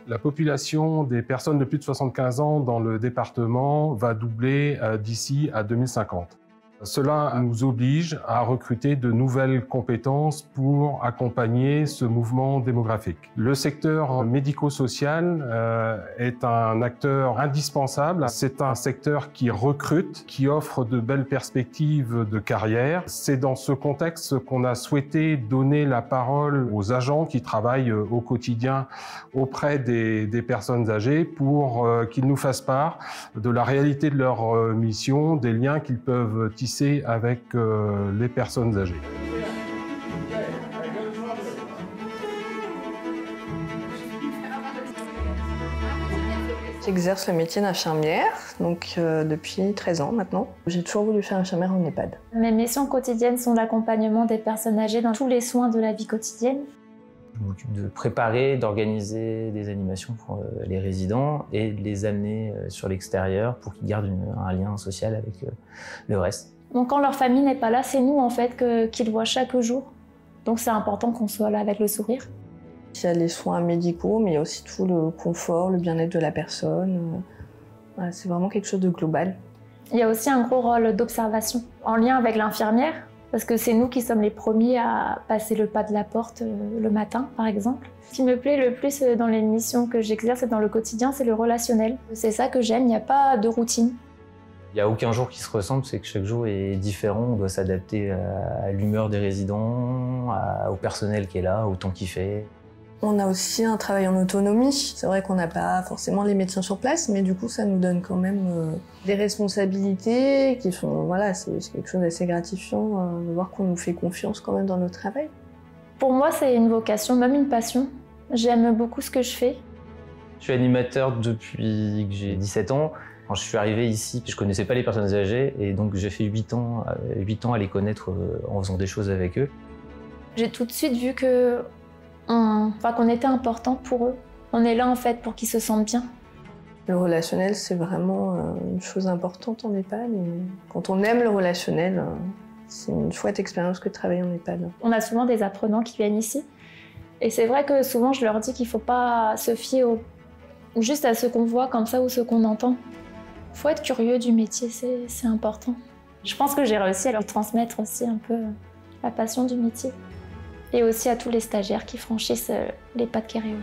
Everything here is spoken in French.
La population des personnes de plus de 75 ans dans le département va doubler d'ici à 2050. Cela nous oblige à recruter de nouvelles compétences pour accompagner ce mouvement démographique. Le secteur médico-social est un acteur indispensable. C'est un secteur qui recrute, qui offre de belles perspectives de carrière. C'est dans ce contexte qu'on a souhaité donner la parole aux agents qui travaillent au quotidien auprès des personnes âgées pour qu'ils nous fassent part de la réalité de leur mission, des liens qu'ils peuvent tisser avec les personnes âgées. J'exerce le métier d'infirmière, donc depuis 13 ans maintenant. J'ai toujours voulu faire infirmière en EHPAD. Mes missions quotidiennes sont l'accompagnement des personnes âgées dans tous les soins de la vie quotidienne. Je m'occupe de préparer, d'organiser des animations pour les résidents et de les amener sur l'extérieur pour qu'ils gardent un lien social avec le reste. Donc quand leur famille n'est pas là, c'est nous en fait qu'ils voient chaque jour. Donc c'est important qu'on soit là avec le sourire. Il y a les soins médicaux, mais il y a aussi tout le confort, le bien-être de la personne. Voilà, c'est vraiment quelque chose de global. Il y a aussi un gros rôle d'observation, en lien avec l'infirmière, parce que c'est nous qui sommes les premiers à passer le pas de la porte le matin, par exemple. Ce qui me plaît le plus dans les missions que j'exerce dans le quotidien, c'est le relationnel. C'est ça que j'aime, il n'y a pas de routine. Il n'y a aucun jour qui se ressemble, c'est que chaque jour est différent. On doit s'adapter à l'humeur des résidents, au personnel qui est là, au temps qu'il fait. On a aussi un travail en autonomie. C'est vrai qu'on n'a pas forcément les médecins sur place, mais du coup, ça nous donne quand même des responsabilités qui sont, voilà, c'est quelque chose d'assez gratifiant de voir qu'on nous fait confiance quand même dans notre travail. Pour moi, c'est une vocation, même une passion. J'aime beaucoup ce que je fais. Je suis animateur depuis que j'ai 17 ans. Quand je suis arrivé ici, je ne connaissais pas les personnes âgées et donc j'ai fait 8 ans à les connaître en faisant des choses avec eux. J'ai tout de suite vu qu'on était important pour eux. On est là en fait pour qu'ils se sentent bien. Le relationnel, c'est vraiment une chose importante en EHPAD. Et quand on aime le relationnel, c'est une chouette expérience que de travailler en EHPAD. On a souvent des apprenants qui viennent ici. Et c'est vrai que souvent je leur dis qu'il ne faut pas se fier juste à ce qu'on voit comme ça ou ce qu'on entend. Il faut être curieux du métier, c'est important. Je pense que j'ai réussi à leur transmettre aussi un peu la passion du métier. Et aussi à tous les stagiaires qui franchissent les pas de Kéréo.